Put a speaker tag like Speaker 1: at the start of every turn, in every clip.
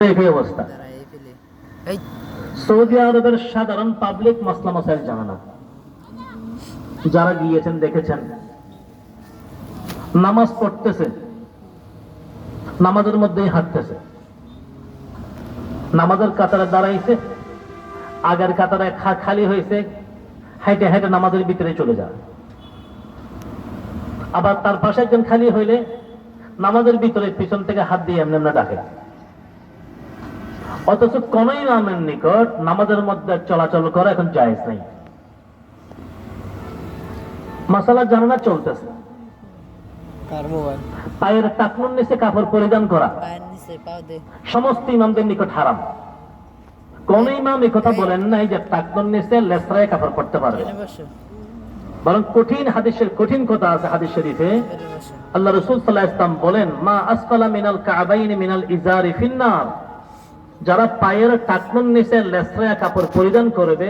Speaker 1: এই অবস্থা। সৌদি আরবের সাধারণ পাবলিক মাসলা মাসাইল জানে না। যারা গিয়েছেন দেখেছেন, নামাজ পড়তেছে, নামাজের মধ্যেই হাঁটতেছে, নামাজের কাতারে দাঁড়াইছে, আগের কাতারে খালি হয়েছে, হাইটে হাইটে নামাজের ভিতরে চলে যায়। আবার তার পাশে একজন খালি হইলে নামাজের ভিতরে পিছন থেকে হাত দিয়ে এমনি এমনি ডাকে। অথচ কোন ইমামের নিকট নামাজের মধ্যে চলাচল করা এখন জায়েজ নাই। মাসালা জানা চলতেছে। পায়ের টাকনুর নিচে কাপড় পরিধান করা সমস্ত ইমামদের নিকট হারাম। কোন ইমাম এই কথা বলেন নাই যে টাকনুর নিচে লেসরায় কাপড় পরতে পারবে, বরং কঠিন হাদিসের কঠিন কথা আছে। হাদিস শরীফে আল্লাহ রাসূল সাল্লাল্লাহু আলাইহি ওয়াসাল্লাম বলেন, মা আসফালা মিনাল কাবাইনি মিনাল ইজারি ফিন্নার, যারা পায়ের টাকনুর নিচে লেসরায় কাপড় পরিধান করবে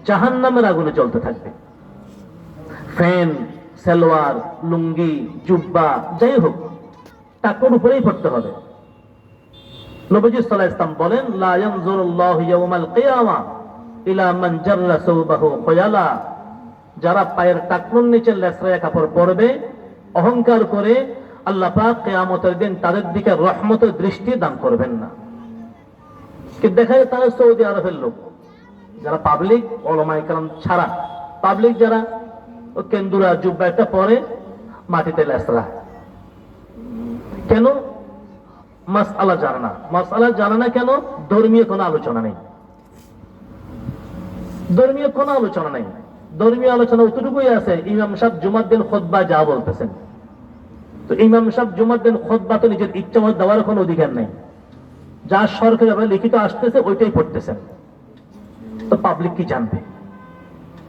Speaker 1: জাহান্নামের আগুনে জ্বলতে থাকবে। ফ্যান, সালোয়ার, লুঙ্গি, জুব্বা যাই হোক টাকনুর উপরেই পড়তে হবে। নবীজি সাল্লাল্লাহু আলাইহি ওয়াসাল্লাম বলেন, লা ইয়ানজুরুল্লাহু ইয়াওমাল কিয়ামা ইলা মান জাররা সাওবাহু খয়ালা, যারা পায়ের টাকনুর নিচে লেসরায় কাপড় পরবে অহংকার করে, আল্লাহ পাক কিয়ামতের দিন তাদের দিকে রহমতের দৃষ্টি দান করবেন না। কি দেখা যায়, তারা সৌদি আরবের লোক, যারা পাবলিক উলামায়ে কেরাম ছাড়া পাবলিক যারা কেন্দুরা জুব্বা একটা পরে মাটিতে লেসরা। কেন? মাসআলা জানে না। মাসআলা জানে না কেন? ধর্মীয় কোনো আলোচনা নেই। ধর্মীয় কোনো আলোচনা নেই। ধর্মীয় আলোচনা ওইটুকুই আছে, ইমাম সাহেব জুমার দিন খুতবা যা বলতেছেন। তো ইমাম সাহেব জুমার দিন খুতবা তো নিজের ইচ্ছা মতো দেওয়ার কোনো অধিকার নেই। যা সরকারি ভাবে লিখিত আসতেছে ওইটাই পড়তেছেন। তো পাবলিক কি জানবে?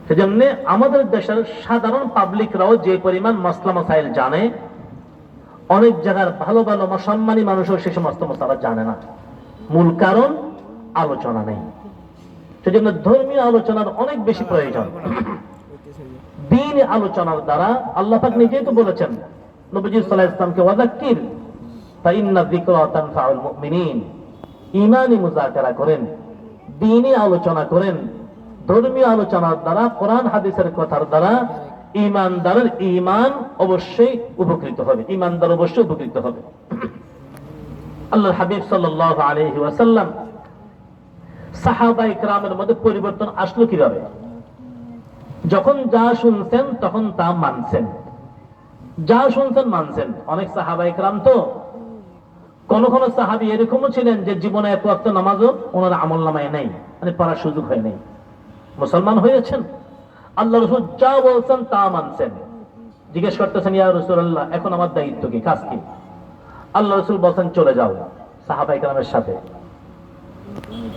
Speaker 1: সেজন্য আমাদের দেশের সাধারণ পাবলিকরাও যে পরিমাণ মাসলা মাসাইল জানে, অনেক জায়গার ভালো ভালো সম্মানী মানুষও সে সমস্ত মাসলা জানে না। মূল কারণ আলোচনা নেই। সেজন্য ধর্মীয় আলোচনার অনেক বেশি প্রয়োজন। দ্বীন আলোচনার দ্বারা আল্লাহ পাক নিজেই তো বলেছেন নবীজি সাল্লাল্লাহু আলাইহি ওয়াসাল্লামকে, ওয়াযাক্কির ফাইন্না যিকরা তানফাউল মুমিনিন, ঈমানি মুযাকারা করেন, দ্বীনি আলোচনা করেন। ধর্মীয় আলোচনার দ্বারা, কোরআন হাদিসের কথার দ্বারা ঈমানদারের ঈমান অবশ্যই উপকৃত হবে, ঈমানদার অবশ্যই উপকৃত হবে। আল্লাহর হাবিব সাল্লাল্লাহু আলাইহি ওয়াসাল্লাম সাহাবায়ে কেরামের মধ্যে পরিবর্তন আসলো কিভাবে? যখন যা শুনছেন তখন তা মানছেন, যা শুনছেন মানছেন। অনেক সাহাবায়ে কেরাম তো, কোন কোন সাহাবী এরকমও ছিলেন যে জীবনে এক ওয়াক্ত নামাজও ওনার আমলনামায় নেই, মানে পড়ার সুযোগ হয় নাই, মুসলমান হয়েছেন। আল্লাহ রাসূল যা বলছেন তা মানছেন। জিজ্ঞেস করতেছেন, ইয়া রাসূলুল্লাহ, এখন আমার দায়িত্ব কি, কাজ কি? আল্লাহ রাসূল বলেন, চলে যাও। সাহাবায়ে কেরামের সাথে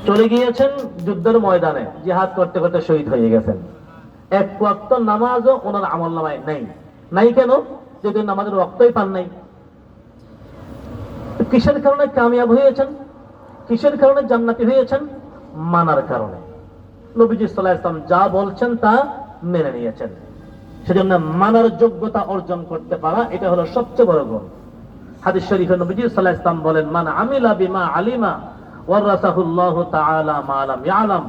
Speaker 1: চলে গিয়েছেন যুদ্ধের ময়দানে, জিহাদ করতে করতে শহীদ হয়ে গেছেন। এক ওয়াক্ত নামাজও ওনার আমলনামায় নেই। নাই কেন? যদি নামাজের ওয়াক্তই পান নাই। কিসের কারণে কামিয়াব হয়েছেন? কিসের কারণে জান্নাতি হয়েছেন? মানার কারণে। নবীজি সাল্লাল্লাহু আলাইহি ওয়াসাল্লাম যা বলছেন তা মেনে নিয়েছেন। সেজন্য মানার যোগ্যতা অর্জন করতে পারা, এটা হলো সবচেয়ে বড় গুণ। হাদিস শরীফে নবীজি সাল্লাল্লাহু আলাইহি ওয়াসাল্লাম বলেন, মান আমিলা বিমা আলিমা ওয়ারাসাহুল্লাহু তাআলা মা লাম ইয়ালাম,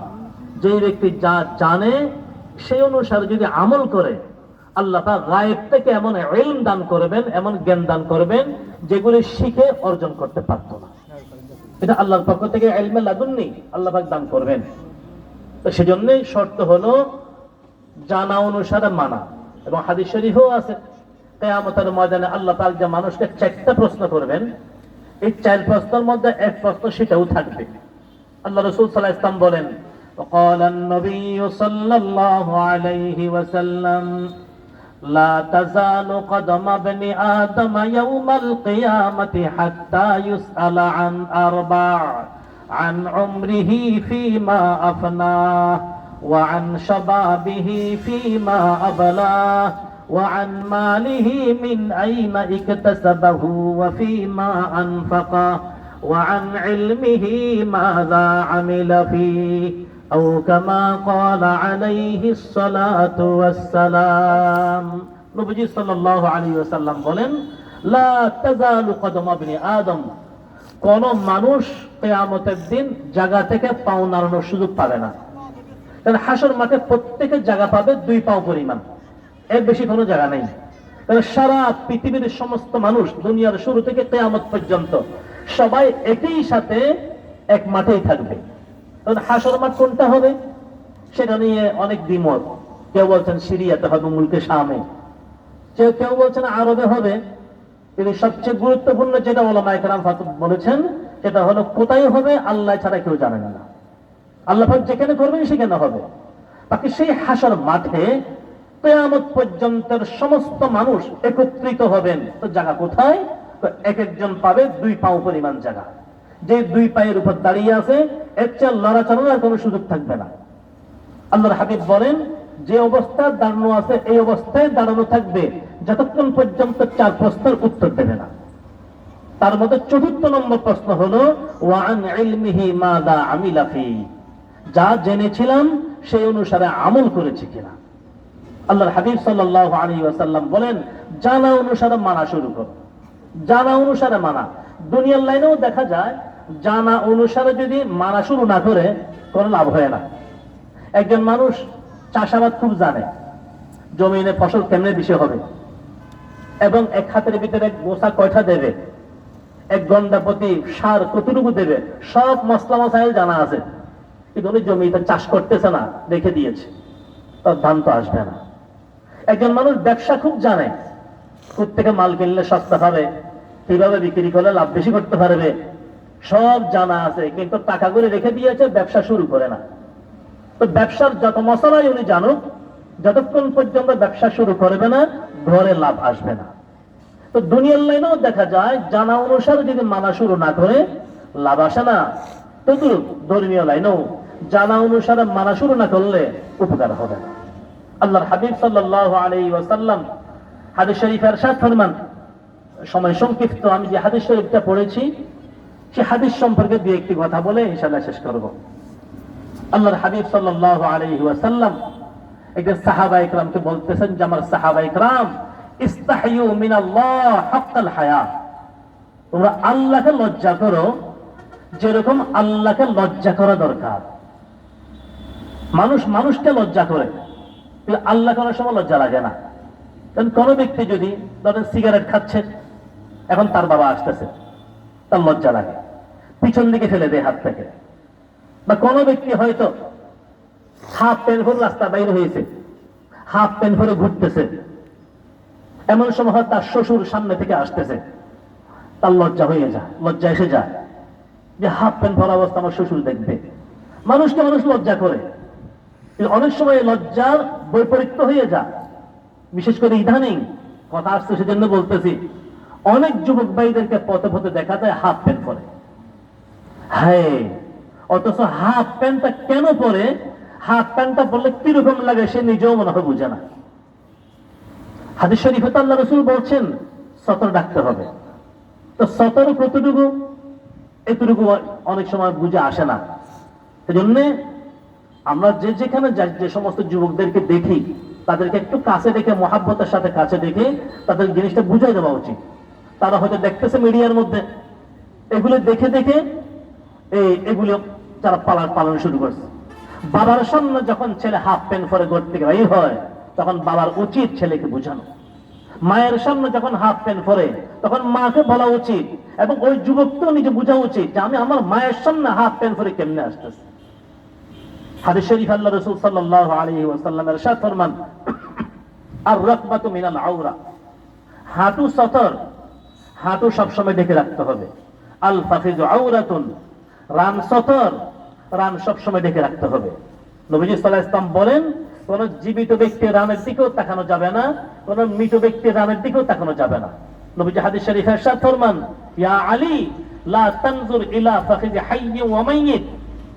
Speaker 1: যে ব্যক্তি যা জানে সেই অনুসারে যদি আমল করে, আল্লাহ পাক গায়েব থেকে এমন ইলম দান করবেন, এমন জ্ঞান দান করবেন যেগুলি শিখে অর্জন করতে পারতো না। এটা আল্লাহর পক্ষ থেকে ইলমে লাদুন্নি আল্লাহ পাক দান করবেন। তো সেজন্যই শর্ত হলো জানা অনুসারে মানা। এবং হাদিস শরীফেও আছে, কিয়ামতের ময়দানে আল্লাহ পাক যে মানুষকে 4টা প্রশ্ন করবেন, এই 4 প্রশ্নের মধ্যে এক প্রশ্ন সেটাও থাকবে। আল্লাহ রাসূল সাল্লাল্লাহু আলাইহি ওয়াসাল্লাম বলেন, وقال النبي صلى الله عليه وسلم لا تزال قدم ابن آدم يوم القيامة حتى يسأل عن 4: عن عمره فيما أفناه، وعن شبابه فيما أبلاه، وعن ماله من أين اكتسبه وفيما أنفقه، وعن علمه ماذا عمل فيه، أو كما قال عليه الصلاة والسلام। নবীজি সাল্লাল্লাহু আলাইহি ওয়াসাল্লাম বলেন, লা তাযালু কদম ইবনি আদম, কোন মানুষ কিয়ামতের দিন জায়গা থেকে পাও নাড়ানোর সুযোগ পাবে না। কারণ হাসর মাঠে প্রত্যেকের জায়গা পাবে 2 পাও পরিমাণ, এর বেশি কোনো জায়গা নেই। কারণ সারা পৃথিবীর সমস্ত মানুষ দুনিয়ার শুরু থেকে কিয়ামত পর্যন্ত সবাই একই সাথে এক মাঠেই থাকবে। কারণ হাসর মাঠ কোনটা হবে সেটা নিয়ে অনেক দ্বিমত। কেউ বলছেন সিরিয়াতে হবে, মুলকে শামে, কেউ বলছেন আরবে হবে। কিন্তু সবচেয়ে গুরুত্বপূর্ণ যেটা উলামায়ে কেরাম বলেছেন সেটা হলো কোথায় হবে আল্লাহ ছাড়া কেউ জানেন না। আল্লাহ পাক যেখানে করবেন সেখানে হবে। বাকি সেই হাসর মাঠে কিয়ামত পর্যন্তের সমস্ত মানুষ একত্রিত হবেন। তো জায়গা কোথায়? তো এক একজন পাবে 2 পাও পরিমাণ জায়গা। যে 2 পায়ের উপর দাঁড়িয়ে আছে এর চেয়ে লড়াচড়ার কোনো সুযোগ থাকবে না। আল্লাহর হাবিব বলেন যে অবস্থায় দাঁড়ানো আছে এই অবস্থায় দাঁড়ানো থাকবে যতক্ষণ পর্যন্ত 4 প্রশ্নের উত্তর দেবে না। তার মধ্যে 4র্থ নম্বর প্রশ্ন হলো ওয়া আন ইলমিহি মাযা আমিলা ফি, যা জেনেছিলাম সেই অনুসারে আমল করেছি কিনা। আল্লাহর হাবিব সাল্লাল্লাহু আলাইহি ওয়াসাল্লাম বলেন জানা অনুসারে মানা শুরু করো, জানা অনুসারে মানা। দুনিয়ার লাইনেও দেখা যায় জানা অনুসারে যদি মানা শুরু না করে কোনো লাভ হয় না। একজন মানুষ চাষাবাদ খুব জানে, জমিনে ফসল কেমনে বেশি হবে এবং এক হাতের ভিতরে গোছা কয়টা দেবে, এক গন্ডা প্রতি সার কতটুকু দেবে, সব মশলা মশাইল জানা আছে, কিন্তু উনি জমিতে চাষ করতেছে না, রেখে দিয়েছে, তার ধান তো আসবে না। একজন মানুষ ব্যবসা খুব জানে, কোত্থেকে মাল কিনলে সস্তা হবে, কিভাবে বিক্রি করলে লাভ বেশি করতে পারবে, সব জানা আছে, কিন্তু টাকা করে রেখে দিয়েছে, ব্যবসা শুরু করে না। তো ব্যবসার যত মশলাই উনি জানুক, যতক্ষণ পর্যন্ত ব্যবসা শুরু করবে না ঘরে লাভ আসবে না। তো দুনিয়ার লাইনেও দেখা যায় জানা অনুসারে যদি মানা শুরু না করে লাভ আসে না, তদ্রুপ ধর্মীয় লাইনেও জানা অনুসারে মানা শুরু না করলে উপকার হবে না। আল্লাহর হাবিব সাল্লাল্লাহু আলাইহি ওয়াসাল্লাম হাদিস শরীফে ইরশাদ ফরমান, সময় সংক্ষিপ্ত, আমি যে হাদিস শরীফটা পড়েছি সেই হাদিস সম্পর্কে দুই একটি কথা বলে ইনশাআল্লাহ শেষ করব। আল্লাহর হাবিব সাল্লাল্লাহু আলাইহি ওয়াসাল্লাম একজন সাহাবা ইকরামকে বলতেছেন যে আমার সাহাবা ইকরাম ইস্তাহিয়ু মিনাল্লাহ হাক্কাল হায়া, তোমরা আল্লাহকে লজ্জা করো যেরকম আল্লাহকে লজ্জা করা দরকার। মানুষ মানুষকে লজ্জা করে, কিন্তু আল্লাহ করার সময় লজ্জা লাগে না। কারণ কোন ব্যক্তি যদি ধরেন সিগারেট খাচ্ছে, এখন তার বাবা আসতেছে, তার লজ্জা লাগে, পিছন দিকে ফেলে দেয় হাত থেকে। বা কোন ব্যক্তি হয়তো হাফ প্যান্ট পরে রাস্তা বাইরে হয়েছে, হাফ প্যান্ট পরে ঘুরতেছে, এমন সময় তার শ্বশুর সামনে থেকে আসতেছে, তার লজ্জা হয়ে যায়, লজ্জা এসে যায় যে হাফ প্যান্ট পরা অবস্থা আমার শ্বশুর দেখবে। মানুষকে মানুষ লজ্জা করে, অনেক সময় লজ্জার বৈপরীত্য হয়ে যায়। বিশেষ করে ইদানিং কথা আসছে সেজন্য বলতেছি, অনেক যুবক ভাইদেরকে পথে পথে দেখা যায় হাফ প্যান্ট পরে। হ্যাঁ, অথচ হাফ প্যান্টটা কেন পরে, হাফ প্যান্টটা পরলে কিরকম লাগে সে নিজেও মনে হয় বুঝে না। হাদিস শরীফে আল্লাহ রাসূল বলছেন সতর ডাকতে হবে। তো সতর কতটুকু, এতটুকু অনেক সময় বুঝে আসে না। সেজন্য আমরা যেখানে যে সমস্ত যুবকদেরকে দেখি তাদেরকে একটু কাছে দেখে, মহাব্বতের সাথে কাছে দেখে তাদের জিনিসটা বুঝাই দেওয়া উচিত। তারা হয়তো দেখতেছে মিডিয়ার মধ্যে, এগুলো দেখে দেখে এগুলো যারা পালন শুরু করছে। বাবার সামনে যখন ছেলে হাফ প্যান্ট পরে ঘর থেকে বের হয় তখন বাবার উচিত ছেলেকে বোঝানো। মায়ের সামনে যখন হাফ প্যান্ট পরে তখন মাকে বলা উচিত, এবং ওই যুবককেও নিজে বোঝা উচিত যে আমি আমার মায়ের সামনে হাফ প্যান্ট পরে কেমনে আসতেছি। হাদিস শরীফ আল্লাহ রাসূল সাল্লাল্লাহু আলাইহি ওয়াসাল্লাম ইরশাদ ফরমান, আর রাকবাতু মিনাল আওরা, হাঁটু সতর, হাঁটু সবসময় ঢেকে রাখতে হবে। আল ফাখিযু আওরাতুন, রান সতর, রান সবসময় ঢেকে রাখতে হবে। নবীজি সাল্লাল্লাহু আলাইহি ওয়াসাল্লাম বলেন কোন জীবিত ব্যক্তির রানের দিকেও তাকানো যাবে না, কোন মৃত ব্যক্তির রানের দিকেও তাকানো যাবে না। নবীজি হাদিস শরীফে ইরশাদ ফরমান, ইয়া আলী লা তানজুর ইলা ফাখিযি হাইয়্যিন ওয়া মাইয়িত,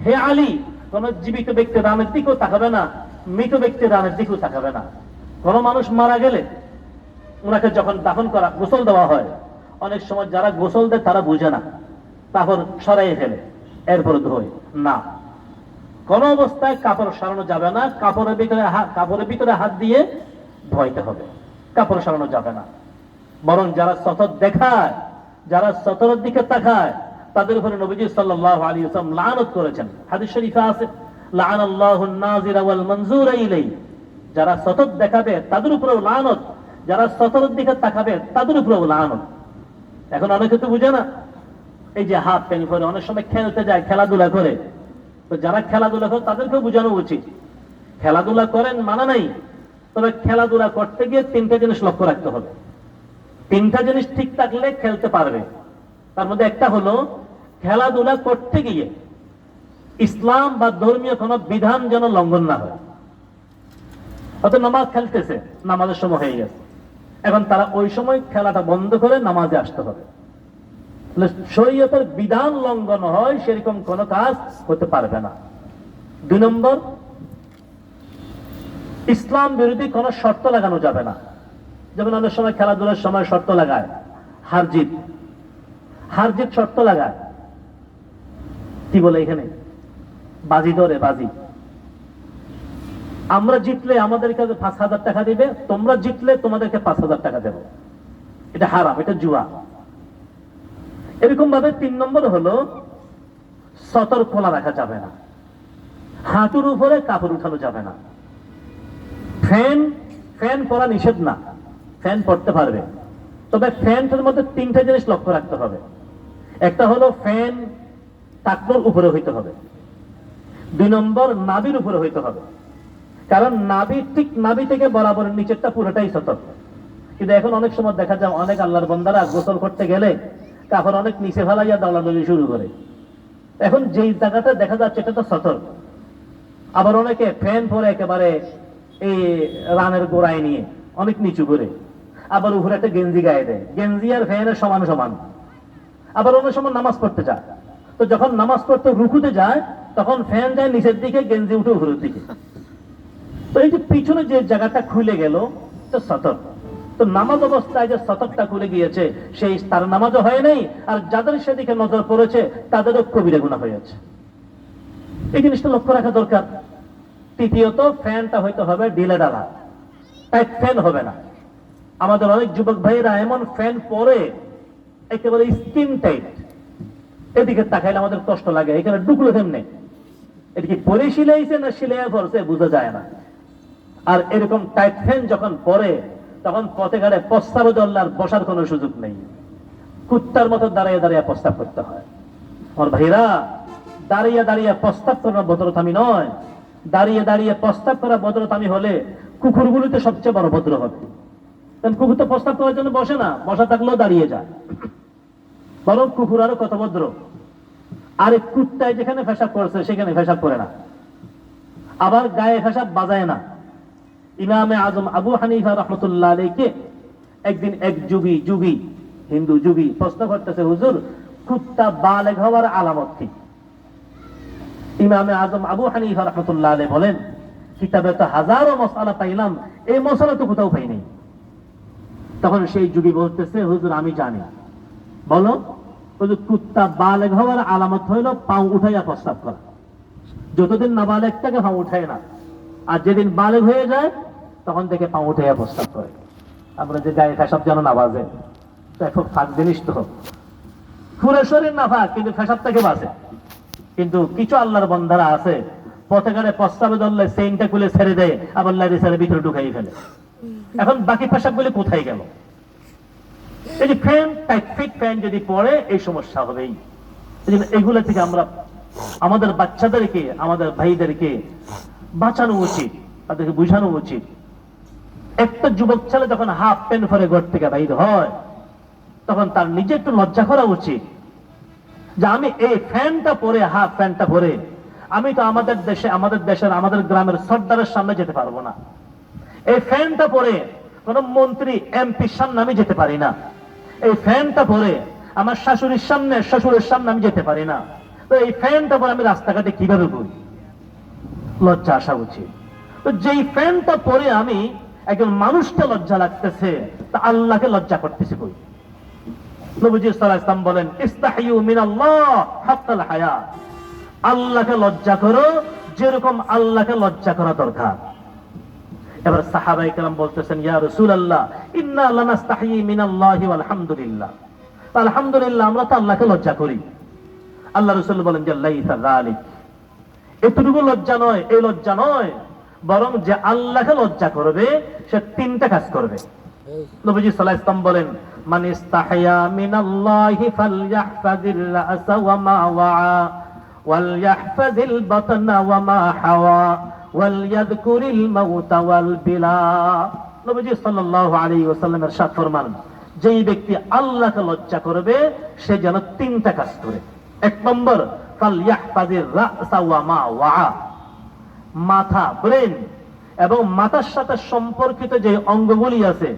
Speaker 1: হে আলী কোন জীবিত ব্যক্তির রানের দিকেও তাকাবে না, মৃত ব্যক্তির রানের দিকেও তাকাবে না। কোন মানুষ মারা গেলে ওনাকে যখন দাফন করা, গোসল দেওয়া হয়, অনেক সময় যারা গোসল দেয় তারা বুঝে না, তারপর সরাই ফেলে, এরপর ধোয় না। কোন অবস্থায় কাপড় সরানো যাবে না, কাপড়ের ভিতরে হাত দিয়ে ধোয়াইতে হবে, কাপড় সরানো যাবে না। বরং যারা সতর দেখায়, যারা সতরের দিকে তাকায়, তাদের উপরে নবীজি সাল্লাল্লাহু আলাইহি ওয়াসাল্লাম লানত করেছেন। হাদিস শরীফে আছে, লাআনাল্লাহু আন-নাযিরা ওয়াল মানযুরা ইলাইহি, যারা সতত দেখাবে তাদের উপরেও লানত, যারা সতরের দিকে তাকাবে তাদের উপরেও লানত। এখন অনেকে তো বুঝে না, এই যে হাফ প্যান্ট পরে অনেক সময় খেলতে যায়, খেলাধুলা করে, তো যারা খেলাধুলা করে তাদেরকেও বোঝানো উচিত, খেলাধুলা করেন মানা নাই, তবে খেলাধুলা করতে গিয়ে তিনটা জিনিস লক্ষ্য রাখতে হবে। তিনটা জিনিস ঠিক থাকলে খেলতে পারবে। তার মধ্যে একটা হলো, খেলাধুলা করতে গিয়ে ইসলাম বা ধর্মীয় কোন বিধান যেন লঙ্ঘন না হয়। অত নামাজ খেলতেছে, নামাজের সময় হয়ে গেছে, এখন তারা ওই সময় খেলাটা বন্ধ করে নামাজে আসতে হবে। শরীয়তের বিধান লঙ্ঘন হয় সেরকম কোন কাজ হতে পারবে না। 2 নম্বর, ইসলাম বিরোধী কোন শর্ত লাগানো যাবে না। যেমন অনেক সময় খেলাধুলার সময় শর্ত লাগায়, হারজিত শর্ত লাগায়, কি বলে এখানে, বাজি ধরে, বাজি, আমরা জিতলে আমাদেরকে 5,000 টাকা দিবে, তোমরা জিতলে তোমাদেরকে 5,000 টাকা দেবো। এটা হারাম, এটা জুয়া। এরকম ভাবে 3 নম্বর হলো, সতর খোলা রাখা যাবে না, হাঁটুর উপরে কাপড় উঠানো যাবে না। ফ্যান পরা নিষেধ না, ফ্যান পড়তে পারবে, তবে ফ্যানটার মধ্যে 3টা জিনিস লক্ষ্য রাখতে হবে। একটা হলো ফ্যান টাকনোর উপরে হইতে হবে, 2 নম্বর নাভির উপরে হইতে হবে, কারণ নাভি থেকে বরাবর নিচেরটা পুরোটাই সতর। কিন্তু এখন অনেক সময় দেখা যায় অনেক আল্লাহর বান্দারা গোসল করতে গেলে কাপড় অনেক নিচে ফেলাইয়া দৌড়াদৌড়ি শুরু করে। এখন যেই জায়গাটা দেখা যাচ্ছে এটা তো সতর। আবার অনেকে ফ্যান পরে একেবারে এই রানের গোড়ায় নিয়ে অনেক নিচু করে, আবার উপরে একটা গেঞ্জি গায়ে দেয়, গেঞ্জি আর ফ্যানের সমান সমান। আবার অনেক সময় নামাজ পড়তে যায়, তো যখন নামাজ পড়তে রুকুতে যায় তখন ফ্যান যায় নিচের দিকে, গেঞ্জি উঠে উপরের দিকে। তো এই যে পিছনে যে জায়গাটা খুলে গেল তো সতর, তো নামাজ অবস্থায় যে সতরটা খুলে গিয়েছে সেই তার নামাজও হয় নাই, আর যাদের সেদিকে নজর পড়েছে তাদেরও কবিরা গুনাহ হয়েছে। এই জিনিসটা লক্ষ্য রাখা দরকার। তৃতীয়ত, ফ্যানটা হইতে হবে ঢিলে ঢালা, টাইট ফ্যান হবে না। আমাদের অনেক যুবক ভাইয়েরা এমন ফ্যান পরে একেবারে স্কিন টাইট, এদিকে তাকাইলে আমাদের কষ্ট লাগে, এখানে ঢুকলো কেমনে, এটা কি পরে সিলাইছে না সিলাইয়া পড়ছে বোঝা যায় না। আর এরকম টাইট ফ্যান যখন পরে তখন পথে ঘাটে প্রস্তাব দল্লার বসার কোনো সুযোগ নেই, কুত্তার মতো দাঁড়িয়ে দাঁড়িয়ে প্রস্তাব করতে হয়। আমার ভাইরা, দাঁড়িয়ে দাঁড়িয়ে প্রস্তাব করার ভদ্রতামি নয়, দাঁড়িয়ে দাঁড়িয়ে প্রস্তাব করা ভদ্রতামি হলে কুকুরগুলিতে সবচেয়ে বড় ভদ্র হবে। কারণ কুকুর তো প্রস্তাব করার জন্য বসে না, বসা থাকলেও দাঁড়িয়ে যায়, বরং কুকুর আরো কত ভদ্র। আরে কুত্তায় যেখানে পেশাব করছে সেখানে পেশাব করে না, আবার গায়ে পেশাব বাজায় না। ইমামে আজম আবু হানিফা রাহমাতুল্লাহ আলাইহি একদিন এক যুগী হিন্দু যুগী প্রশ্ন করতেছে, হুজুর কুত্তা বালেগ হওয়ার আলামত কি? ইমামে আজম আবু হানিফা রাহমাতুল্লাহ আলাইহি বলেন, কিতাবে তো হাজারো মাসআলা পাইলাম, এই মাসআলা তো কোথাও পাই নাই। তখন সেই যুগী বলতেছে, হুজুর আমি জানি। বলো। হুজুর, কুত্তা বালেগ হওয়ার আলামত হইল পাও উঠাইয়া প্রস্তাব করা। যতদিন না বালেগ থাকে পাও উঠায় না, আর যেদিন বালেগ হয়ে যায় তখন থেকে পাও উঠাইয়া প্রস্তাব করে। আমরা যে গায়ে পেশাব যেন না বাজে, খুব ফাঁক জিনিস তো, পুরো শরীর না ফাঁক কিন্তু পেশাব থেকে বাজে। কিন্তু কিছু আল্লাহর বান্দারা আছে পথে ঘাটে প্রস্তাবে ধরলে চেইনটা খুলে ছেড়ে দেয়, আবার লাইরে ছেড়ে ভিতরে ঢুকাই ফেলে। এখন বাকি পেশাব গুলি কোথায় গেল? এই যে ফ্যান, টাইট ফিট ফ্যান যদি পড়ে এই সমস্যা হবেই। এগুলো থেকে আমরা আমাদের বাচ্চাদেরকে, আমাদের ভাইদেরকে বাঁচানো উচিত, তাদেরকে বুঝানো উচিত। একটা যুবক ছেলে যখন হাফ প্যান্ট পরে ঘর থেকে বাইর হয় তখন তার নিজে একটু লজ্জা করা উচিত যে আমি এই ফ্যানটা পরে, হাফ প্যান্টটা পরে আমি তো আমাদের দেশের আমাদের গ্রামের সর্দারের সামনে যেতে পারবো না। এই ফ্যানটা পরে কোন মন্ত্রী এমপির সামনে আমি যেতে পারি না। এই ফ্যানটা পরে আমার শাশুড়ির সামনে, শ্বশুরের সামনে আমি যেতে পারি না। তো এই ফ্যানটা পরে আমি রাস্তাঘাটে কিভাবে করি? লজ্জা আসা উচিত। তো যেই ফ্যানটা পরে আমি একজন মানুষকে লজ্জা লাগতেছে, তা আল্লাহকে লজ্জা করতেছে কই? নবীজি সাল্লাল্লাহু আলাইহি ওয়াসাল্লাম বলেন, ইস্তাহিয়ু মিনাল্লাহ হাক্কাল হায়া, আল্লাহকে লজ্জা করো যেরকম আল্লাহকে লজ্জা করা দরকার। এবার সাহাবায়ে কেরাম বলতেছেন, ইয়া রাসূলুল্লাহ ইন্না লানাস্তাহি মিনাল্লাহি ওয়াল হামদুলিল্লাহ, আলহামদুলিল্লাহ আমরা তো আল্লাহকে লজ্জা করি। আল্লাহ রাসূল বলেন যে লাইসা যালিক, এতটুকু লজ্জা নয়, এই লজ্জা নয়, বরং যে আল্লাহকে লজ্জা করবে সে তিনটা কাজ করবে। নবীজি সাল্লাল্লাহু আলাইহি ওয়াসাল্লাম বলেন, মান ইস্তাহয়া মিনাল্লাহি ফালইহফাজির রাসা ওয়া মা ওয়া ওয়াল ইয়াহফাজিল বাতনা ওয়া মা হাওয়া ওয়াল ইয়াযকুরিল মাউতা ওয়াল বিলা। নবীজি সাল্লাল্লাহু আলাইহি ওয়াসাল্লাম ইরশাদ ফরমান, যেই ব্যক্তি আল্লাহকে লজ্জা করবে সে যেন তিনটা কাজ করে। এক নম্বর, ফালইহফাজির রাসা ওয়া মা ওয়া, মাথা, ব্রেন এবং মাথার সাথে সম্পর্কিত যে অঙ্গগুলি আছে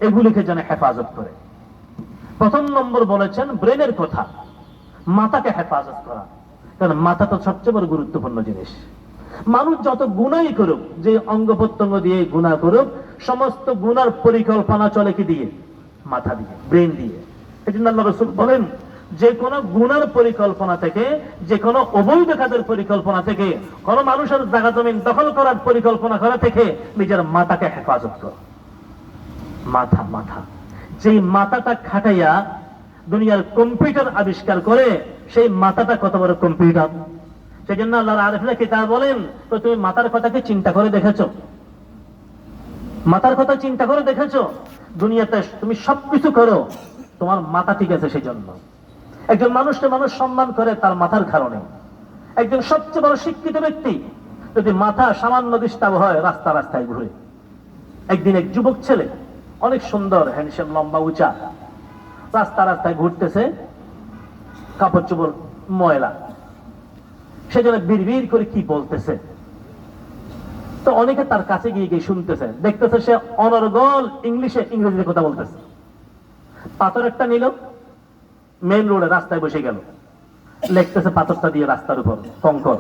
Speaker 1: এগুলিকে যেন হেফাজত করে। প্রথম নম্বর বলেছেন ব্রেনের কথা, মাথাকে হেফাজত করা, কারণ মাথা তো সবচেয়ে বড় গুরুত্বপূর্ণ জিনিস। মানুষ যত গুনাহই করুক, যে অঙ্গ প্রত্যঙ্গ দিয়ে গুনাহ করুক, সমস্ত গুনার পরিকল্পনা চলে কি দিয়ে? মাথা দিয়ে, ব্রেন দিয়ে। এই জন্য আল্লাহ রাসূল বলেন, যে কোনো গুনার পরিকল্পনা থেকে, যে কোনো অবৈধ কাজের পরিকল্পনা থেকে, কোন মানুষের জায়গা জমিন দখল করার পরিকল্পনা করা থেকে নিজের মাথাকে হেফাজত কর। মাথা, মাথা, যেই মাথাটা খাটাইয়া দুনিয়ার কম্পিউটার আবিষ্কার করে, সেই মাথাটা কত বড় কম্পিউটার। সেই জন্য আল্লাহর আরিফরা কিতাব বলেন, তো তুমি মাথার কথাকে চিন্তা করে দেখেছো? মাথার কথা চিন্তা করে দেখেছো? দুনিয়াতে তুমি সবকিছু করো, তোমার মাথা ঠিক আছে সেই জন্য। একজন মানুষকে মানুষ সম্মান করে তার মাথার কারণে। একজন সবচেয়ে বড় শিক্ষিত ব্যক্তি যদি মাথা সামান্য ডিস্টার্ব হয়, রাস্তা রাস্তায় ঘুরে। একদিন এক যুবক ছেলে, অনেক সুন্দর, হ্যান্ডসাম, লম্বা, উঁচা, রাস্তা রাস্তায় ঘুরতেছে, কাপড় চোপড় ময়লা, সেজন্য বিড়বিড় করে কি বলতেছে। তো অনেকে তার কাছে গিয়ে গিয়ে শুনতেছে, দেখতেছে সে অনর্গল ইংলিশে ইংরেজিতে কথা বলতেছে। পাথর একটা নিল, মেইন রোডে রাস্তায় বসে গেল, লিখতেছে পাথরটা দিয়ে রাস্তার উপর কঙ্কর,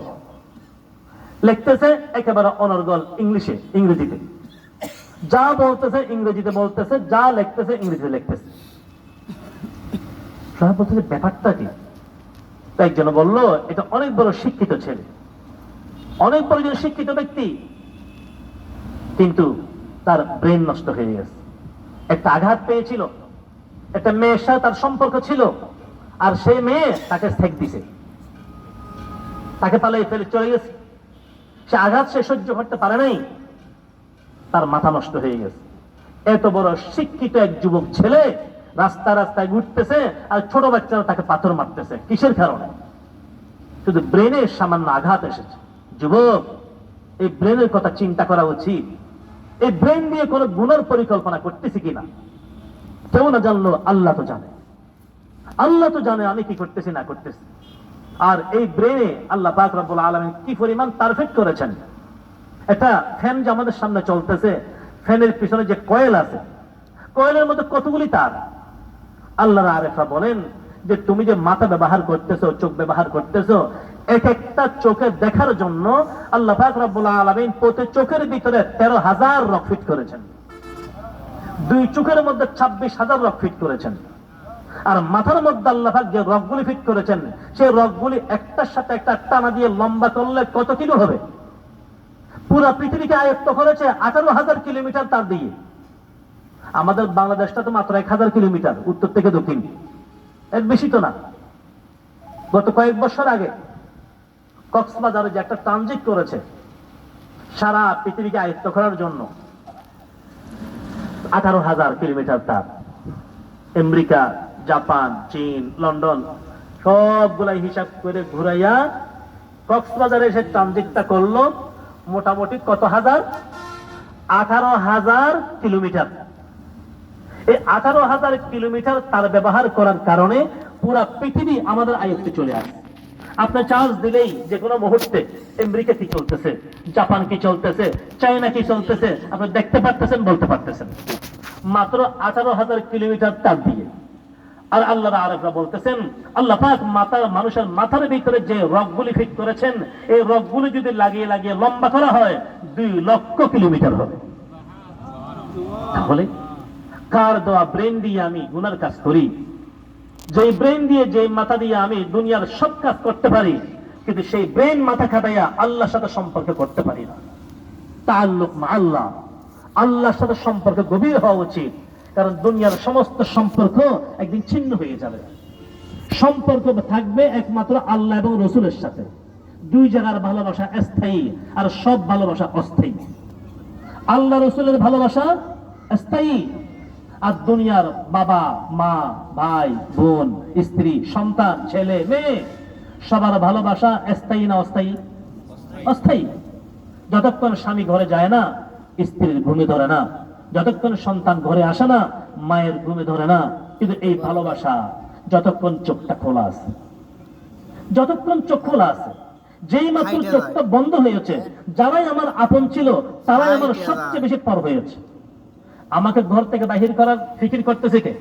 Speaker 1: লিখতেছে একেবারে অনর্গল ইংলিশে, ইংরেজিতে যা বলতেছে ইংরেজিতে বলতেছে, যা লিখতেছে ইংরেজিতে লিখতেছে। সবাই বলতেছে ব্যাপারটা কি? তো একজন বলল, এটা অনেক বড় শিক্ষিত ছেলে, অনেক বড় একজন শিক্ষিত ব্যক্তি, কিন্তু তার ব্রেন নষ্ট হয়ে গেছে। একটা আঘাত পেয়েছিল, একটা মেয়ের সাথে তার সম্পর্ক ছিল, আর সেই মেয়ে তাকে ঠেক দিছে, তাকে পালাই ফেলে চলে গেছে। সে আঘাত সে সহ্য করতে পারে নাই, তার মাথা নষ্ট হয়ে গেছে। এত বড় শিক্ষিত এক যুবক ছেলে রাস্তা রাস্তায় ঘুরতেছে, আর ছোট বাচ্চারা তাকে পাথর মারতেছে। কিসের কারণে? শুধু ব্রেনের সামান্য আঘাত এসেছে। যুবক, এই ব্রেনের কথা চিন্তা করা উচিত। এই ব্রেন দিয়ে কোন গুনার পরিকল্পনা করতেছি কিনা কেউ না জানলো, আল্লাহ তো জানে। আল্লাহ তো জানে আমি কি করতেছি না করতেছি। আর এই ব্রেনে আল্লাহ পাক রব্বুল আলামিন কি পরিমাণ পারফেক্ট করেছেন। একটা ফ্যান যে আমাদের সামনে চলতেছে, ফ্যানের পিছনে যে কয়েল আছে, কয়েলের মধ্যে কতগুলি তার। আল্লাহর আরিফরা বলেন যে তুমি যে মাথা ব্যবহার করতেছো, চোখ ব্যবহার করতেছো, এক একটা চোখে দেখার জন্য আল্লাহ পাক রব্বুল আলামিন প্রতি চোখের ভিতরে 13,000 রক ফিট করেছেন। দুই চোখের মধ্যে 26,000 রক ফিট করেছেন। আর মাথার মধ্যে আল্লাহ পাক যে রকগুলি ফিট করেছেন, সেই রকগুলি একটার সাথে একটা টানা দিয়ে লম্বা করলে কত কিলো হবে? পুরা পৃথিবীকে আয়ত্ত করেছে 18,000 কিলোমিটার তার দিয়ে। আমাদের বাংলাদেশটা তো মাত্র 1,000 কিলোমিটার উত্তর থেকে দক্ষিণ, এর বেশি তো না। গত কয়েক বছর আগে কক্সবাজারে যে একটা ট্রানজিট করেছে সারা পৃথিবীকে আয়ত্ত করার জন্য, 18,000 কিলোমিটার তার। আমেরিকা, জাপান, চীন, লন্ডন সবগুলাই হিসাব করে ঘুরাইয়া কক্সবাজারে এসে ট্রানজিটটা করলো মোটামুটি কত হাজার? 18,000 কিলোমিটার। এই 18,000 কিলোমিটার তার ব্যবহার করার কারণে পুরা পৃথিবী আমাদের আয়ত্তে চলে আসে। আপনি চার্জ দিলেই যে কোনো মুহূর্তে আমেরিকা কি চলতেছে, জাপান কি চলতেছে, চায়না কি চলতেছে আপনি দেখতে পারতেছেন, বলতে পারতেছেন, মাত্র 18,000 কিলোমিটার তার দিয়ে। আর আল্লাহর আরিফরা বলতেছেন আল্লাহ পাক মানুষের মাথার ভিতরে যে রকগুলি ফিট করেছেন, এই রকগুলি যদি লাগিয়ে লাগিয়ে লম্বা করা হয় 2 লক্ষ কিলোমিটার হবে। তাহলে কার দেওয়া ব্রেন দিয়ে আমি গুনার কাজ করি? যে ব্রেন দিয়ে, যে মাথা দিয়ে আমি দুনিয়ার সব কাজ করতে পারি, কিন্তু সেই ব্রেন মাথা খাটাইয়া আল্লাহর সাথে সম্পর্ক করতে পারি না। তাআল্লুক মা আল্লাহ, আল্লাহর সাথে সম্পর্ক গভীর হওয়া উচিত, কারণ দুনিয়ার সমস্ত সম্পর্ক একদিন ছিন্ন হয়ে যাবে। সম্পর্ক থাকবে একমাত্র আল্লাহ এবং রসুলের সাথে। দুই জায়গার ভালোবাসা স্থায়ী, আর সব ভালোবাসা অস্থায়ী। আল্লাহ রসুলের ভালোবাসা স্থায়ী, আর দুনিয়ার বাবা মা ভাই বোন স্ত্রী সন্তান ছেলে মেয়ে সবার ভালোবাসা স্থায়ী না অস্থায়ী? অস্থায়ী। যতক্ষণ স্বামী ঘরে যায় না স্ত্রীর ঘুমে ধরে না, যতক্ষণ সন্তান ঘরে আসে না মায়ের ঘুমে ধরে না। কিন্তু এই ভালোবাসা যতক্ষণ চোখটা খোলা আছে, যতক্ষণ চোখ খোলা আছে, যেই মাত্র চোখটা বন্ধ হয়েছে, যারাই আমার আপন ছিল তারাই আমার সবচেয়ে বেশি পর হয়েছে। আমাকে ঘর থেকে বাহির করার ফিকির করতেছে কে?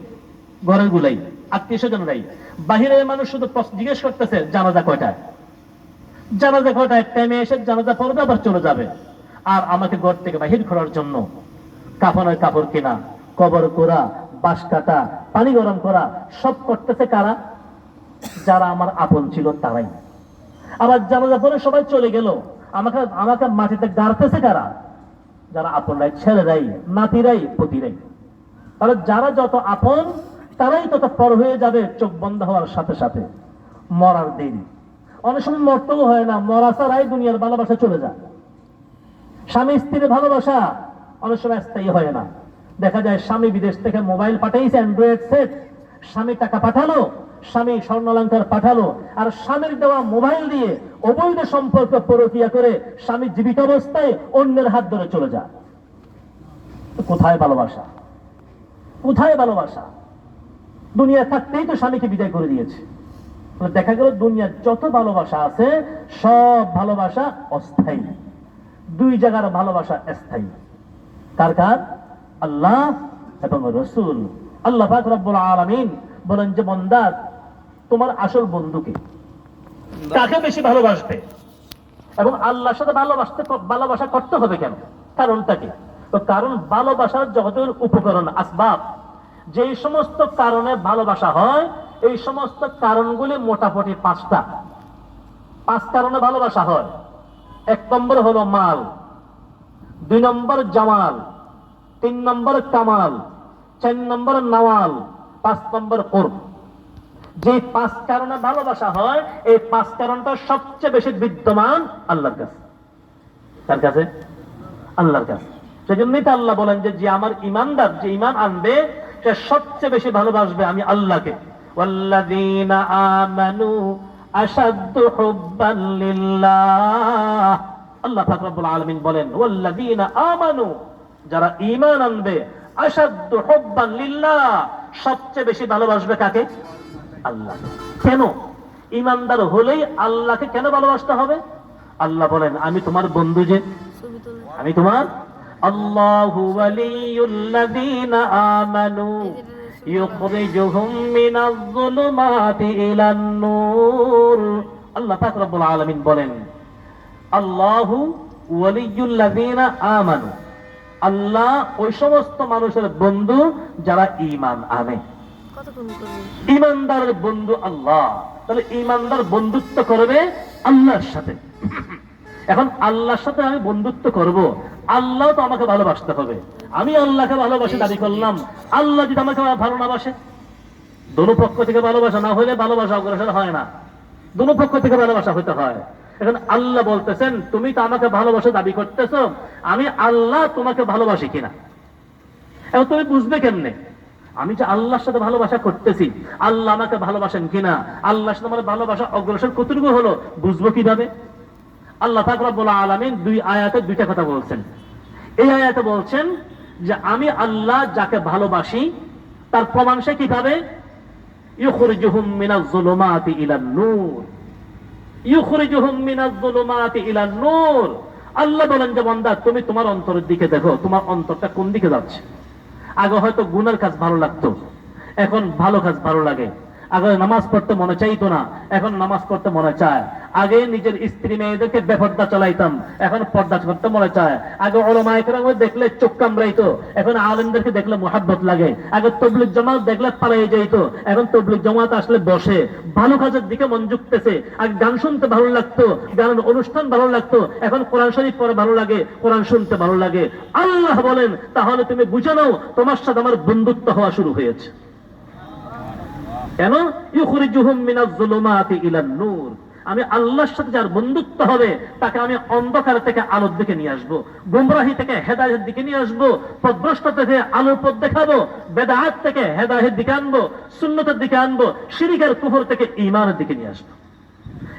Speaker 1: ঘরের গুলাই, আত্মীয় স্বজনরাই। বাহিরের মানুষ শুধু জিজ্ঞেস করতেছে জানাজা কয়টায়, জানাজা কয়টায়, টাইমে এসে জানাজা পড়বে আবার চলে যাবে। আর আমাকে ঘর থেকে বাহির করার জন্য কাফনের কাপড় কেনা, কবর করা, বাঁশ কাটা, পানি গরম করা সব করতেছে কারা? যারা আমার আপন ছিল তারাই। আবার জানাজা পরে সবাই চলে গেল, আমাকে আমাকে মাটিতে গাড়তেছে কারা? যারা আপনরাই, ছেলেরাই, নাতিরাই, পতিরাই। তাহলে যারা যত আপন তারাই তত পর হয়ে যাবে চোখ বন্ধ হওয়ার সাথে সাথে। মরার দিন অনেক সময় মরতেও হয় না, মরা ছাড়াই দুনিয়ার ভালোবাসা চলে যায়। স্বামী স্ত্রীর ভালোবাসা অনেক সময় স্থায়ী হয় না। দেখা যায় স্বামী বিদেশ থেকে মোবাইল পাঠাইছে, অ্যান্ড্রয়েড সেট, স্বামী টাকা পাঠালো, স্বামী স্বর্ণালঙ্কার পাঠালো, আর স্বামীর দেওয়া মোবাইল দিয়ে অবৈধ সম্পর্ক পরকিয়া করে স্বামী জীবিত অবস্থায় অন্যের হাত ধরে চলে যায়। কোথায় ভালোবাসা? কোথায় ভালোবাসা? দুনিয়া থাকতেই তো স্বামীকে বিদায় করে দিয়েছে। দেখা গেল দুনিয়ার যত ভালোবাসা আছে সব ভালোবাসা অস্থায়ী, দুই জায়গার ভালোবাসা স্থায়ী। কার কার? আল্লাহ এবং রসুল। আল্লাহ পাক রব্বুল আলামিন বলেন যে বান্দা তোমার আসল বন্ধুকে, কাকে বেশি ভালোবাসবে? এবং আল্লাহর সাথে ভালোবাসা করতে হবে কেন? কারণটা কি? তো কারণ ভালোবাসার জগতের উপকরণ আসবাব, যে সমস্ত কারণে ভালোবাসা হয় এই সমস্ত কারণগুলি মোটামুটি পাঁচটা। পাঁচ কারণে ভালোবাসা হয়। এক নম্বর হলো মাল, দুই নম্বর জামাল, তিন নম্বর কামাল, চার নম্বর নওয়াল, পাঁচ নম্বর কুরব। যে পাঁচ কারণে ভালোবাসা হয় এই পাঁচ কারণটা সবচেয়ে বেশি বিদ্যমান আল্লাহর কাছে। কার কাছে? আল্লাহর কাছে। সেজন্যই তো আল্লাহ বলেন যে আমার ঈমানদার, যে ঈমান আনবে সে সবচেয়ে বেশি ভালোবাসবে আমি আল্লাহকে। ওয়াল্লাযীনা আমানু আশাদ্দু হুব্বান লিল্লাহ। আল্লাহ পাক রব্বুল আলামিন বলেন ওয়াল্লাযীনা আমানু, যারা ঈমান আনবে, আশাদ্দু হুব্বান লিল্লাহ, সবচেয়ে বেশি ভালোবাসবে কাকে? আল্লাহ। কেন? ঈমানদার হলেই আল্লাহকে কেন ভালোবাসতে হবে? আল্লাহ বলেন আমি তোমার বন্ধু, যে আমি তোমার। আল্লাহু ওয়ালিয়ুল্লাযীনা আমানু ইউখরিজুহুম মিনাজ যুলুমাতি ইলান নূর। আল্লাহ পাক রব্বুল আলামিন বলেন আল্লাহু ওয়ালিয়ুল্লাযীনা আমানু, আল্লাহ ওই সমস্ত মানুষের বন্ধু যারা ঈমান আনে। ঈমানদারের বন্ধু আল্লাহ। তাহলে ঈমানদার বন্ধুত্ব করবে আল্লাহর সাথে। এখন আল্লাহর সাথে আমি বন্ধুত্ব করব, আল্লাহ তো আমাকে ভালোবাসতে হবে। আমি আল্লাহকে ভালোবাসে দাবি করলাম, আল্লাহ যদি আমাকে ভালো না বাসে, দোনো পক্ষ থেকে ভালোবাসা না হলে ভালোবাসা অগ্রসর হয় না, দোনো পক্ষ থেকে ভালোবাসা হতে হয়। এখন আল্লাহ বলতেছেন তুমি তো আমাকে ভালোবাসা দাবি করতেছো, আমি আল্লাহ তোমাকে ভালোবাসি কিনা। এখন তুমি বুঝবে কেমনে আমি যে আল্লাহর সাথে ভালোবাসা করতেছি, আল্লাহ আমাকে ভালোবাসেন কিনা, আল্লাহর সাথে আমার ভালোবাসা অগ্রসর কতটুকু হলো বুঝবো কিভাবে? আল্লাহ পাক রব্বুল আলামিন দুই আয়াতে দুইটা কথা বলছেন। এই আয়াতে বলছেন যে আমি আল্লাহ যাকে ভালোবাসি তার প্রমাণ সে কিভাবে? ইউখরিজুহুম মিনাজ যুলুমাতি ইলান নূর, ইউখরিজুহুম মিনাজ যুলুমাতি ইলান নূর। আল্লাহ বলেন যে বান্দা তুমি তোমার অন্তরের দিকে দেখো, তোমার অন্তরটা কোন দিকে যাচ্ছে। আগে হয়তো গুনার কাজ ভালো লাগতো, এখন ভালো কাজ ভালো লাগে। আগে নামাজ পড়তে মনে চাইতো না, এখন নামাজ পড়তে মনে চায়। আগে নিজের স্ত্রী মেয়েদেরকে বেপর্দা চালাইতাম, এখন পর্দা করতে মনে চায়। আগে উলামায়ে কেরাম দেখলে চোখ কামড়াইতো, এখন আলেমদেরকে দেখলে মুহাব্বত লাগে। আগে তাবলীগ জামাত দেখলে পালিয়ে যাইতো, এখন তাবলীগ জামাত আসলে বসে ভালো কাজের দিকে মন ঝুঁকতেছে। আগে গান শুনতে ভালো লাগতো, গানের অনুষ্ঠান ভালো লাগতো, এখন কোরআন শরীফ পড়ে ভালো লাগে, কোরআন শুনতে ভালো লাগে। আল্লাহ বলেন তাহলে তুমি বুঝে নাও তোমার সাথে আমার বন্ধুত্ব হওয়া শুরু হয়েছে। কেন? ইউখরিজুহুম মিনাজ যুলুমাতি ইলান নূর। আমি আল্লাহর সাথে যার বন্ধুত্ব হবে তাকে আমি অন্ধকার থেকে আলোর দিকে নিয়ে আসবো, গুমরাহি থেকে হেদায়েতের দিকে নিয়ে আসবো, পথভ্রষ্টতা থেকে আলোর পথ দেখাবো, বেদাত থেকে হেদায়েতের দিকে আনবো, সুন্নতের দিকে আনবো, শিরক আর কুফর থেকে ঈমানের দিকে নিয়ে আসবো।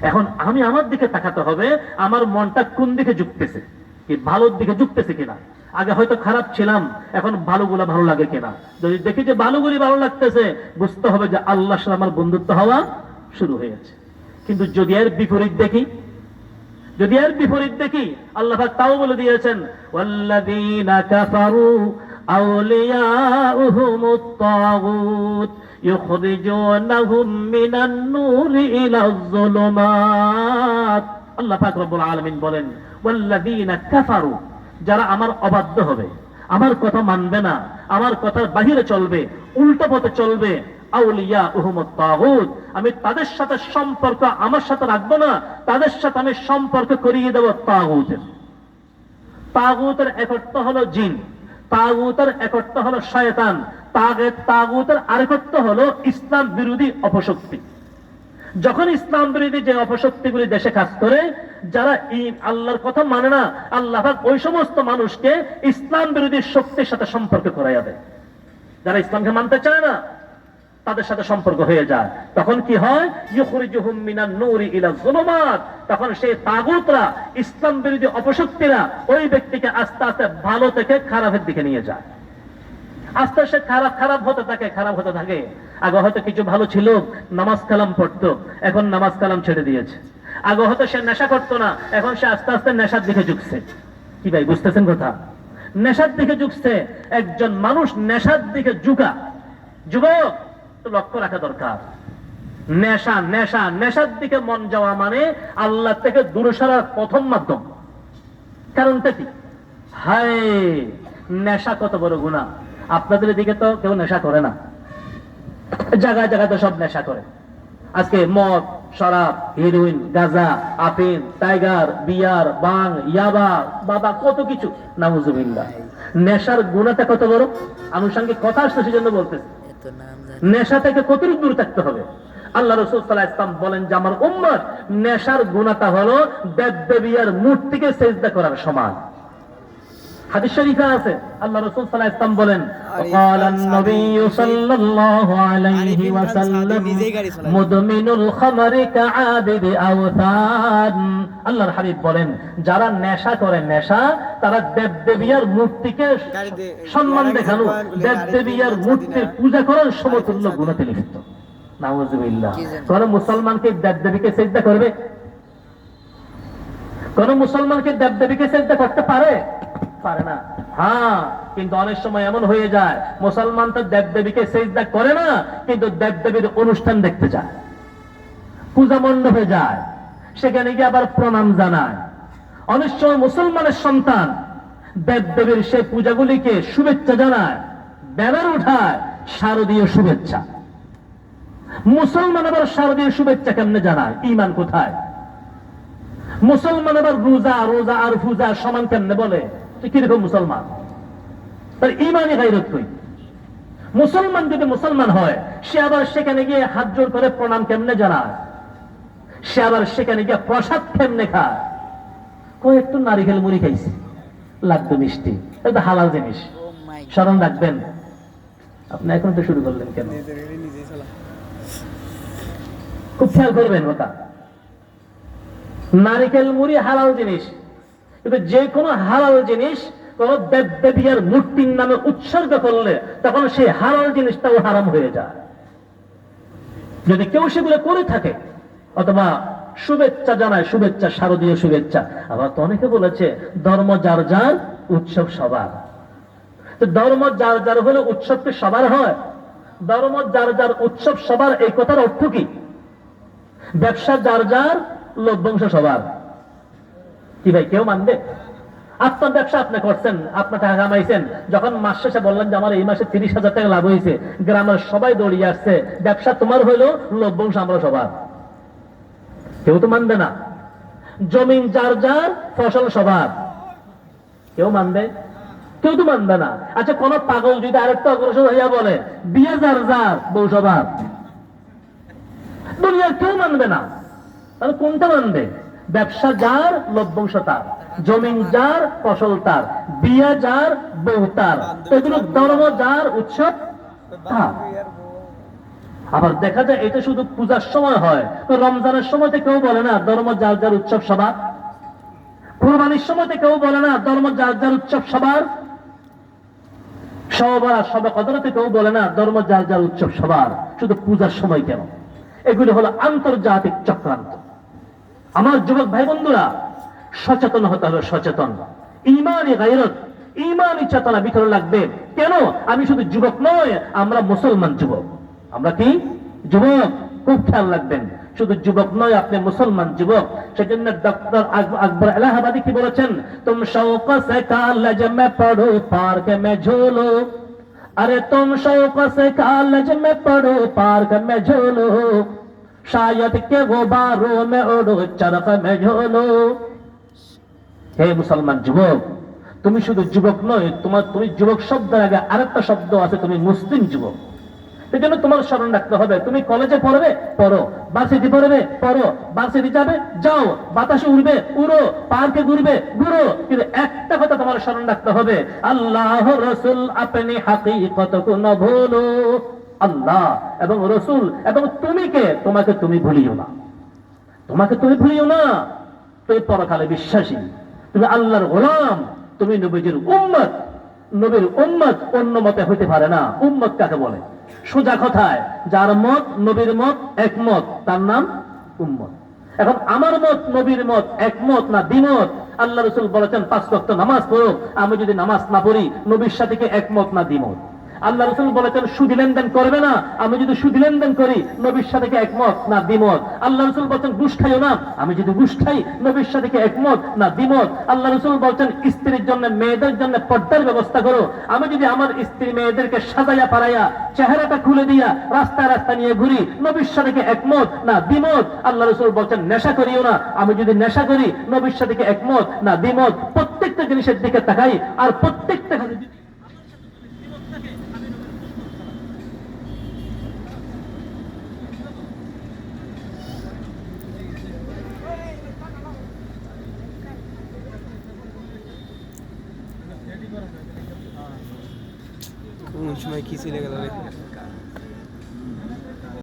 Speaker 1: এখন আমি আমার দিকে তাকাতে হবে, আমার মনটা কোন দিকে ঝুঁকতেছে, কি ভালোর দিকে ঝুঁকতেছে কিনা। আগে হয়তো খারাপ ছিলাম, এখন ভালোগুলা ভালো লাগে কিনা। যদি দেখি যে ভালোগুলি ভালো লাগতেছে, বুঝতে হবে যে আল্লাহর সাথে আমার বন্ধুত্ব হওয়া শুরু হয়েছে। কিন্তু যদি এর বিপরীত দেখি, যদি এর বিপরীত দেখি, আল্লাহ পাক তাও বলে দিয়েছেন, ওয়াল্লাযীনা কাফারু আউলিয়াউহুমুত তাগুত ইউখরিজুনাহুম মিনান নূরি ইলাজ যুলুমাত। আল্লাহ পাক রব্বুল আলামিন বলেন, ওয়াল্লাযীনা কাফারু, যারা আমার অবাধ্য হবে, আমার কথা মানবে না, আমার কথার বাহিরে চলবে, উল্টো পথে চলবে, আউলিয়াউহুমুত তাগুত, আমি তাদের সাথে সম্পর্ক আমার সাথে রাখবো না, তাদের সাথে আমি সম্পর্ক করিয়ে দেব তাগুতের। তাগুতের এক অর্থ হলো জিন, তাগুতের এক অর্থ হলো শয়তান, তাগুতের আরেক অর্থ হলো ইসলাম বিরোধী অপশক্তি। যখন ইসলাম বিরোধী যে অপশক্তিগুলি দেশে কাজ করে, যারা আল্লাহর কথা মানে না, আল্লাহ পাক ওই সমস্ত মানুষকে ইসলাম বিরোধী শক্তির সাথে সম্পর্ক করাইয়া দেয়। যারা ইসলামকে মানতে চায় না, তাদের সাথে সম্পর্ক হয়ে যায়। তখন কি হয়? ইউখরিজুহুম মিনান নূরি ইলা যুলুমাত। তখন সেই তাগুতরা, ইসলাম বিরোধী অপশক্তিরা ওই ব্যক্তিকে আস্তে আস্তে ভালো থেকে খারাপের দিকে নিয়ে যায়। আস্তে আস্তে খারাপ হতে থাকে, খারাপ হতে থাকে। আগে হয়তো কিছু ভালো ছিল, নামাজ কালাম পড়তো, এখন নামাজ কালাম ছেড়ে দিয়েছে। আগে হয়তো সে নেশা করতো না, এখন সে আস্তে আস্তে নেশার দিকে ঝুঁকছে। কি ভাই, বুঝতেছেন কথা? নেশার দিকে ঝুঁকছে। একজন মানুষ নেশার দিকে যুবক তো লক্ষ্য রাখা দরকার। নেশার দিকে মন যাওয়া মানে আল্লাহ থেকে দূরে সরার প্রথম মাধ্যম। কারণটা কি? হায়, নেশা কত বড় গুনাহ। আপনাদের দিকে তো কেউ নেশা করে না, জায়গায় জায়গায় তো সব নেশা করে। আজকে মদ, শরাব, হেরোইন, গাঁজা, আফিম, টাইগার, বিয়ার, বাং, ইয়াবা, বাবা, কত কিছু। নাউজুবিল্লাহ। নেশার গুনাহটা কত বড়। আনুষঙ্গিক কথা আসছে সেজন্য বলতেছি, নেশা থেকে কত দূর থাকতে হবে। আল্লাহ রাসূল সাল্লাল্লাহু আলাইহি ওয়াসাল্লাম বলেন যে আমার উম্মত নেশার গুনাহটা হলো দেব-দেবীর মূর্তিকে সিজদা করার সমান। হাদিস শরীফে আছে, আল্লাহ রাসূল সাল্লাল্লাহু আলাইহি ওয়াসাল্লাম বলেন, ক্বালান নবিয়্যু সাল্লাল্লাহু আলাইহি ওয়াসাল্লাম মুদমিনুল খামরি কাআবিদি আওথান। আল্লাহর হাবিব বলেন, যারা নেশা করে, নেশা তারা দেব-দেবীর মূর্তিকে সম্মান দেখানো, দেব-দেবীর মূর্তির পূজা করার সমতুল্য গুনাহে লিপ্ত। নাউজুবিল্লাহ। কোন মুসলমানকে দেব-দেবীকে সিজদা করবে? কোন মুসলমানকে দেব-দেবীকে সিজদা করতে পারে? পারে না। হ্যাঁ, কিন্তু অনেক সময় এমন হয়ে যায়, মুসলমান তো দেব-দেবীকে সিজদা করে না, কিন্তু দেব-দেবীর অনুষ্ঠান দেখতে যায়, পূজা মণ্ডপে যায়, সেখানে গিয়ে আবার প্রণাম জানায়। অনেক সময় মুসলমানের সন্তান দেব-দেবীর সেই পূজাগুলিকে শুভেচ্ছা জানায়, ব্যানার উঠায় শারদীয় শুভেচ্ছা। মুসলমান আবার শারদীয় শুভেচ্ছা কেমনে জানায়? ঈমান কোথায়? মুসলমান আবার রোজা আর পূজা সমান কেমনে বলে? কিরকম মুসলমান? তার ঈমানি গায়রত কই? মুসলমান যদি মুসলমান হয়, সে আবার সেখানে গিয়ে হাত জোর করে প্রণাম কেমনে জানায়? সে আবার সেখানে গিয়ে প্রসাদ কেমনে খায়? একটু নারিকেল মুড়ি খাইছি, লাগবে মিষ্টি, এটা হালাল জিনিস, স্মরণ রাখবেন। আপনি এখন তো শুরু করলেন কেন? খুব খেয়াল করবেন ওটা। নারিকেল মুড়ি হালাল জিনিস, কিন্তু যে কোনো হালাল জিনিস কোন দেব-দেবীর মূর্তির নামে উৎসর্গ করলে তখন সেই হালাল জিনিসটাও হারাম হয়ে যায়। যদি কেউ সেগুলো করে থাকে, অথবা শুভেচ্ছা জানায়, শুভেচ্ছা, শারদীয় শুভেচ্ছা। আবার তো অনেকে বলেছে ধর্ম যার যার, উৎসব সবার। তো ধর্ম যার যার হলে উৎসব কি সবার হয়? ধর্ম যার যার, উৎসব সবার, এই কথার অর্থ কি? ব্যবসা যার যার, লোকবংশ সবার। কি ভাই, কেউ মানবে? আপনার ব্যবসা আপনি করছেন, আপনার টাকা কামাইছেন, যখন মাস শেষে বললেন যে আমার এই মাসে 30,000 টাকা লাভ হয়েছে, গ্রামের সবাই দৌড়িয়ে আসছে, ব্যবসা তোমার হইলো, লোকবংশ আমরা সবার। কেউ তো মানবে না। জমিন যার যার, ফসল সবার। কেউ মানবে? কেউ তো মানবে না। আচ্ছা, কোন পাগল যদি আরেকটা অগ্রসর হইয়া বলে বিয়ে যার যার, বউ সবার, দুনিয়ার কেউ মানবে না। তাহলে কোনটা মানবে? ব্যবসা যার, লভ্যাংশ তার, জমিন যার, ফসল তার, বিয়া যার, বউ তার, এগুলো ধর্ম যার, উৎসব তার। আবার দেখা যায় এটা শুধু পূজার সময় হয়, তো রমজানের সময় কেউ বলে না ধর্ম যার যার উৎসব সবার, কুরবানির সময় কেউ বলে না ধর্ম যার যার উৎসব সবার, সবার সবে কদরতে কেউ বলে না ধর্ম যার যার উৎসব সবার, শুধু পূজার সময় কেন? এগুলো হলো আন্তর্জাতিক চক্রান্ত। আমার যুবক ভাই বন্ধুরা, সচেতন হতে হবে, সচেতন। ইমানি গায়রত, ইমানি চেতনা ভিতরে লাগবে। কেন? আমি শুধু যুবক নয়, আমরা মুসলমান যুবক। আমরা কি যুবক? খুব খেয়াল রাখবেন, শুধু যুবক নয়, আপনি মুসলমান যুবক। সেজন্য ডক্টর আকবর এলাহাবাদী কি বলেছেন? তুম শৌক সে কলেজ মে পড়ো, পার্ক মে ঝোলো। अरे तुम शौक से कॉलेज में पढ़ो, पार्क में झोलो, शायद के गुब्बारों में उड़ो, चरख में झोलो। হে মুসলমান যুবক, তুমি শুধু যুবক নয়, তুমি যুবক শব্দের আগে আরেকটা শব্দ আছে, তুমি মুসলিম যুবক। সেই জন্য তোমার স্মরণ রাখতে হবে, তুমি কলেজে পড়বে, পড়ো, ভার্সিটি পড়বে, পড়ো, ভার্সিটি যাবে, যাও, বাতাসে উড়বে, উড়ো, পার্কে ঘুরবে, ঘুরো, কিন্তু একটা কথা তোমার স্মরণ রাখতে হবে, আল্লাহ রসুল আপনি হাকিকত কো না ভুলো। আল্লাহ এবং রসুল এবং তুমি কে, তোমাকে তুমি ভুলিও না, তোমাকে তুমি ভুলিও না। তুমি পরকালে বিশ্বাসী, তুমি আল্লাহর গোলাম, তুমি নবীজির উম্মত। নবীর উম্মত অন্য মতে হইতে পারে না। উম্মত কাকে বলে? সোজা কথায় যার মত নবীর মত একমত, তার নাম উম্মত। এখন আমার মত নবীর মত একমত না দ্বিমত? আল্লাহ রাসূল বলেছেন 5 ওয়াক্ত নামাজ পড়ো, আমি যদি নামাজ না পড়ি নবীর সাথে কি একমত না দ্বিমত? আল্লাহ রাসূল বলেছেন সুদ লেনদেন করবে না, আমি যদি সুদ লেনদেন করি নবীর সাথে কি একমত না দ্বিমত? আল্লাহ রাসূল বলেছেন ঘুষ খাইও না, আমি যদি ঘুষ খাই নবীর সাথে কি একমত না দ্বিমত? আল্লাহ রাসূল বলেছেন স্ত্রীর জন্য মেয়েদের জন্য পর্দার ব্যবস্থা করো, আমি যদি আমার স্ত্রী মেয়েদেরকে সাজাইয়া পারাইয়া চেহারাটা খুলে দিয়া রাস্তায় রাস্তা নিয়ে ঘুরি নবীর সাথে কি একমত না দ্বিমত? আল্লাহ রাসূল বলেছেন নেশা করিও না, আমি যদি নেশা করি নবীর সাথে কি একমত না দ্বিমত? প্রত্যেকটা জিনিসের দিকে তাকাই, আর প্রত্যেকটা
Speaker 2: কোন সময় কি চলে গেল রে?